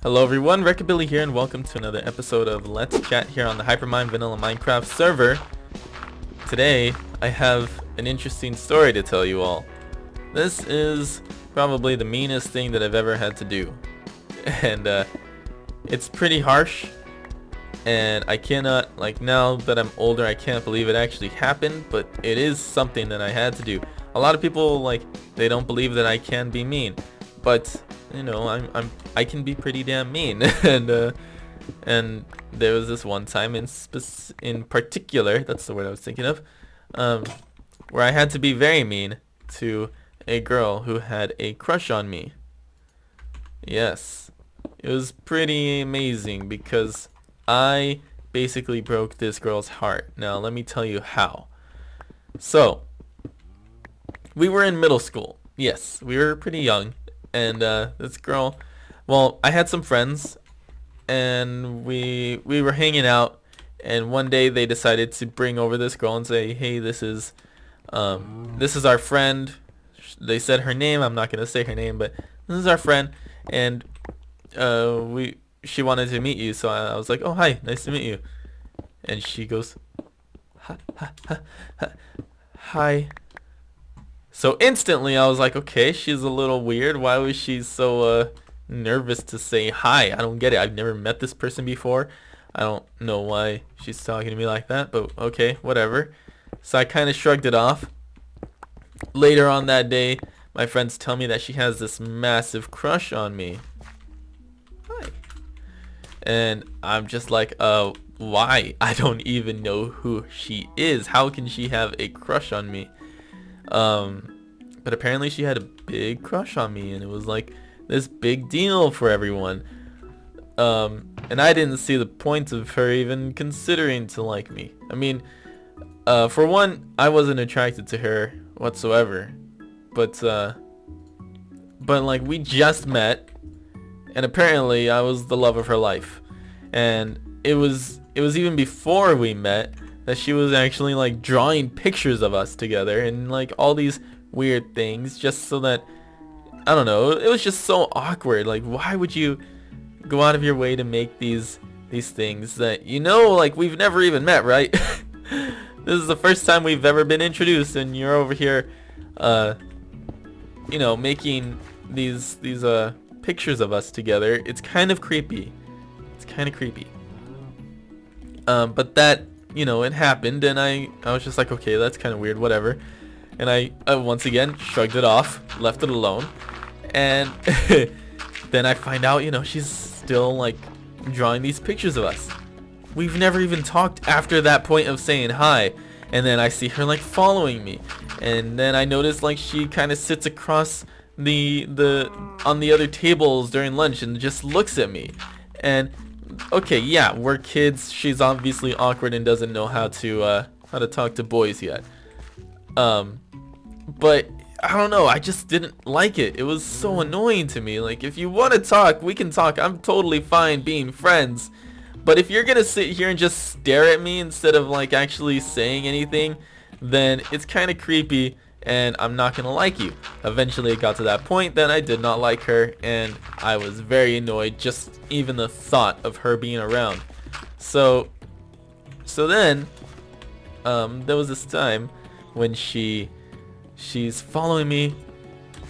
Hello everyone, Recabilly here and welcome to another episode of Let's Chat here on the Hypermine Vanilla Minecraft server. Today, I have an interesting story to tell you all. This is probably the meanest thing that I've ever had to do. And it's pretty harsh. And I cannot, now that I'm older, I can't believe it actually happened, but it is something that I had to do. A lot of people, they don't believe that I can be mean. But you know, I can be pretty damn mean, and there was this one time in particular, that's the word I was thinking of, where I had to be very mean to a girl who had a crush on me. Yes, it was pretty amazing because I basically broke this girl's heart. Now let me tell you how. So we were in middle school. Yes, we were pretty young. And this girl, well, I had some friends, and we were hanging out, and one day they decided to bring over this girl and say, hey, this is our friend. They said her name. I'm not gonna say her name, but this is our friend, and she wanted to meet you. So I was like, oh, hi, nice to meet you. And she goes, hi. So instantly I was like, okay, she's a little weird. Why was she so nervous to say hi? I don't get it. I've never met this person before. I don't know why she's talking to me like that, but okay, whatever. So I kind of shrugged it off. Later on that day, my friends tell me that she has this massive crush on me. Hi. And I'm just like, why? I don't even know who she is. How can she have a crush on me? But apparently she had a big crush on me, and it was like this big deal for everyone. And I didn't see the point of her even considering to like me. I mean, for one, I wasn't attracted to her whatsoever. But like, we just met, and apparently I was the love of her life. And it was even before we met that she was actually like drawing pictures of us together and like all these weird things just so that, I don't know, it was just so awkward. Like, why would you go out of your way to make these things that, you know, like, we've never even met, right? This is the first time we've ever been introduced, and you're over here you know, making these pictures of us together. It's kind of creepy. But that, you know, it happened, and I was just like, okay, that's kind of weird, whatever. And I once again shrugged it off, left it alone, and then I find out, you know, she's still like drawing these pictures of us. We've never even talked after that point of saying hi, and then I see her like following me, and then I notice like she kind of sits across the on the other tables during lunch and just looks at me. And okay, yeah, we're kids. She's obviously awkward and doesn't know how to talk to boys yet. But I don't know, I just didn't like it. It was so annoying to me. Like, if you want to talk, we can talk. I'm totally fine being friends. But if you're gonna sit here and just stare at me instead of like actually saying anything, then it's kind of creepy, and I'm not gonna like you. Eventually it got to that point that I did not like her, and I was very annoyed just even the thought of her being around. So then there was this time when she's following me,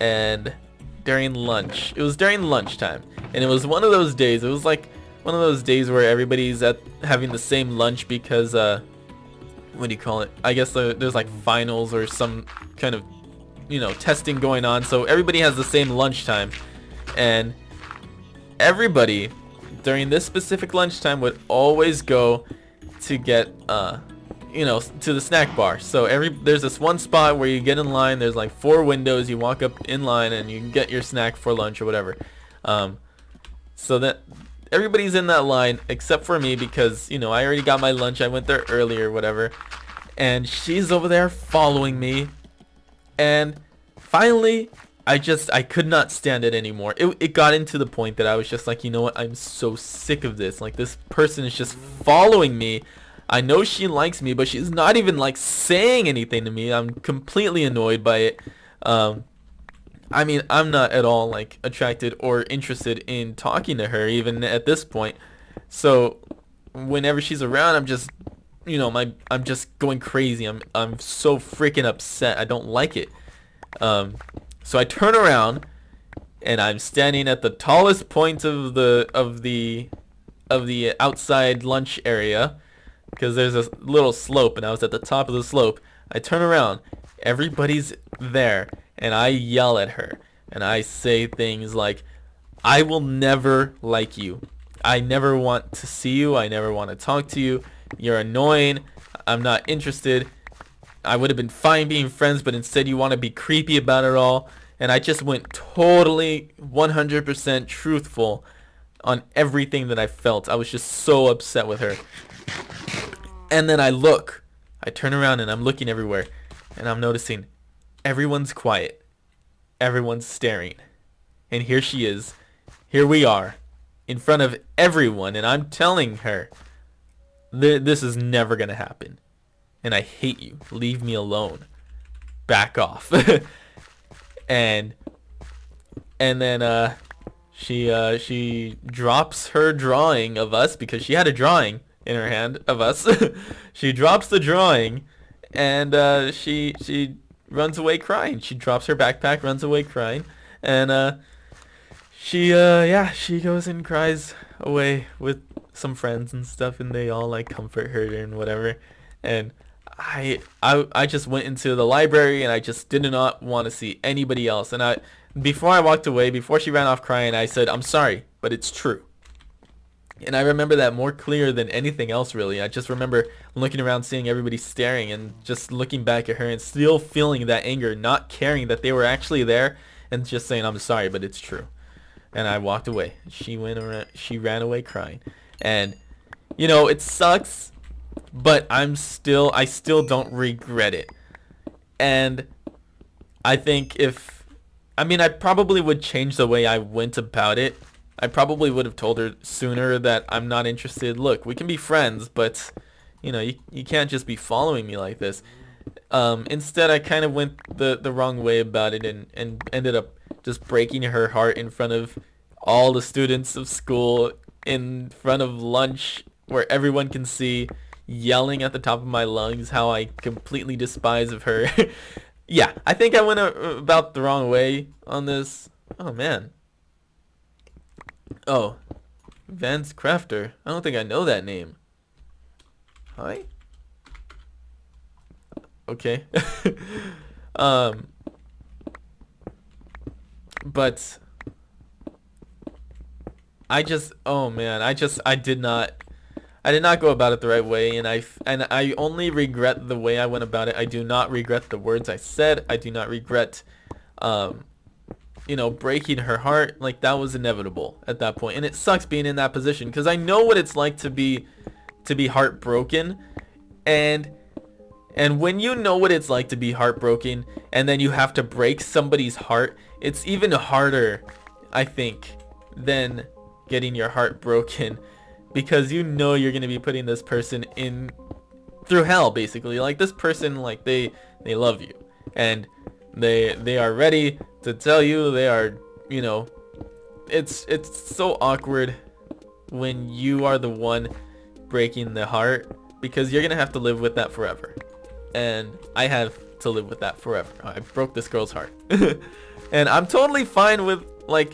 and during lunch, it was during lunchtime, and it was one of those days, it was like one of those days where everybody's having the same lunch because what do you call it? I guess there's like finals or some kind of, you know, testing going on, so everybody has the same lunchtime, and everybody during this specific lunchtime would always go to get you know, to the snack bar. So there's this one spot where you get in line, there's like 4 windows, you walk up in line and you can get your snack for lunch or whatever. So that everybody's in that line except for me because, you know, I already got my lunch, I went there early or whatever, and she's over there following me, and finally I could not stand it anymore. It got into the point that I was just like, you know what, I'm so sick of this. Like, this person is just following me. I know she likes me, but she's not even like saying anything to me. I'm completely annoyed by it. I mean, I'm not at all like attracted or interested in talking to her even at this point. So whenever she's around, I'm just, I'm just going crazy. I'm so freaking upset. I don't like it. Um, so I turn around and I'm standing at the tallest point of the outside lunch area because there's a little slope and I was at the top of the slope. I turn around, everybody's there, and I yell at her and I say things like, I will never like you. I never want to see you. I never want to talk to you. You're annoying. I'm not interested. I would have been fine being friends, but instead you want to be creepy about it all. And I just went totally 100% truthful on everything that I felt. I was just so upset with her. And then I turn around and I'm looking everywhere. And I'm noticing everyone's quiet. Everyone's staring. And here she is. Here we are. In front of everyone. And I'm telling her, this is never going to happen. And I hate you. Leave me alone. Back off. and then she drops her drawing of us because she had a drawing in her hand of us. She drops the drawing and she runs away crying. She drops her backpack, runs away crying, and she goes and cries away with some friends and stuff, and they all like comfort her and whatever. And I just went into the library and I just did not want to see anybody else. And before I walked away, before she ran off crying, I said, I'm sorry, but it's true. And I remember that more clear than anything else, really. I just remember looking around, seeing everybody staring, and just looking back at her and still feeling that anger, not caring that they were actually there, and just saying, I'm sorry, but it's true. And I walked away. She ran away crying. And, it sucks, but I still don't regret it. And I think I probably would change the way I went about it. I probably would have told her sooner that I'm not interested. Look, we can be friends, but you can't just be following me like this. Instead, I kind of went the wrong way about it and ended up just breaking her heart in front of all the students of school, in front of lunch where everyone can see, yelling at the top of my lungs how I completely despise of her. Yeah, I think I went about the wrong way on this. Oh, man. Oh, Vance Crafter. I don't think I know that name. Hi? Okay. But I did not go about it the right way, and I only regret the way I went about it. I do not regret the words I said. I do not regret breaking her heart. Like, that was inevitable at that point. And it sucks being in that position because I know what it's like to be heartbroken. And when you know what it's like to be heartbroken and then you have to break somebody's heart, it's even harder, I think, than getting your heart broken, because you're going to be putting this person in through hell, basically. Like, this person, like, they love you, and they are ready to tell you they are, it's so awkward when you are the one breaking the heart, because you're going to have to live with that forever. And I have to live with that forever. I broke this girl's heart. And I'm totally fine with, like,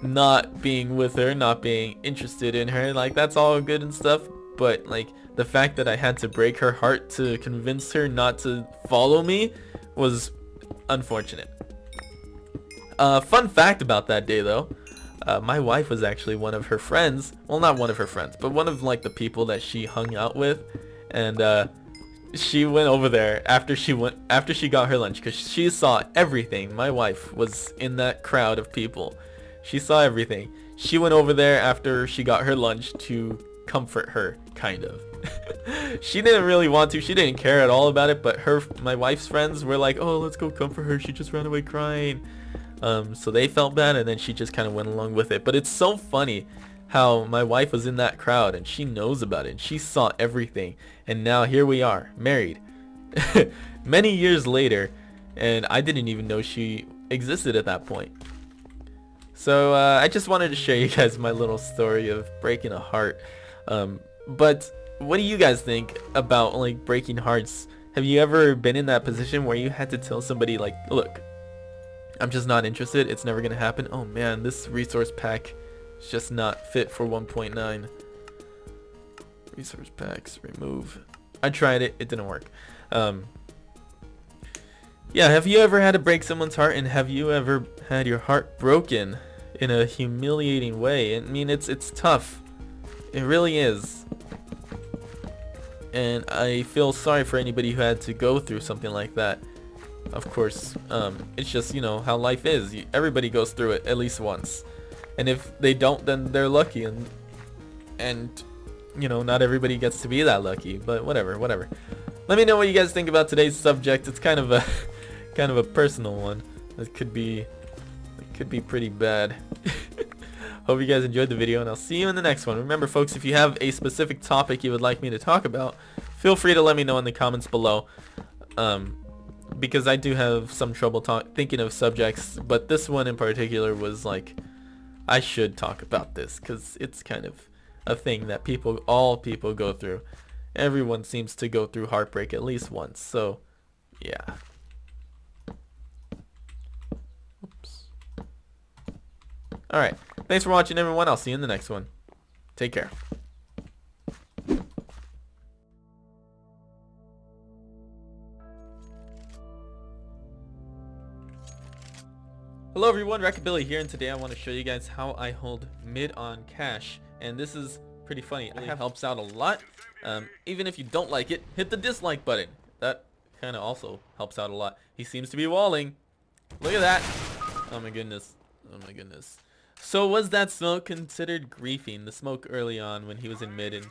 not being with her, not being interested in her. Like, that's all good and stuff. But, like, the fact that I had to break her heart to convince her not to follow me was unfortunate. Fun fact about that day, though. My wife was actually one of her friends. Well, not one of her friends, but one of, like, the people that she hung out with. And, she went over there after she got her lunch, because she saw everything. My wife was in that crowd of people. She saw everything. She went over there after she got her lunch to comfort her, kind of. She didn't really want to. She didn't care at all about it, but my wife's friends were like, oh, let's go comfort her. She just ran away crying. So they felt bad, and then she just kind of went along with it. But it's so funny how my wife was in that crowd and she knows about it. She saw everything, and now here we are, married many years later, and I didn't even know she existed at that point. So I just wanted to share you guys my little story of breaking a heart. But what do you guys think about like breaking hearts? Have you ever been in that position where you had to tell somebody like, look, I'm just not interested, it's never gonna happen. Oh man, this resource pack is just not fit for 1.9. Resource packs, remove. I tried it, it didn't work. Yeah, have you ever had to break someone's heart, and have you ever had your heart broken in a humiliating way? I mean, it's tough. It really is. And I feel sorry for anybody who had to go through something like that. Of course, it's just, you know, how life is. Everybody goes through it at least once. And if they don't, then they're lucky, and you know, not everybody gets to be that lucky, but whatever. Let me know what you guys think about today's subject. It's kind of a personal one. It could be pretty bad. Hope you guys enjoyed the video, and I'll see you in the next one. Remember, folks, if you have a specific topic you would like me to talk about, feel free to let me know in the comments below. Because I do have some trouble thinking of subjects, but this one in particular was like, I should talk about this because it's kind of a thing that all people go through. Everyone seems to go through heartbreak at least once, so yeah. Oops. Alright, thanks for watching, everyone. I'll see you in the next one. Take care. Hello everyone, Recabilly here, and today I want to show you guys how I hold mid on cash. And this is pretty funny. It helps out a lot. Even if you don't like it, hit the dislike button. That kind of also helps out a lot. He seems to be walling. Look at that. Oh my goodness. Oh my goodness. So was that smoke considered griefing? The smoke early on when he was in mid and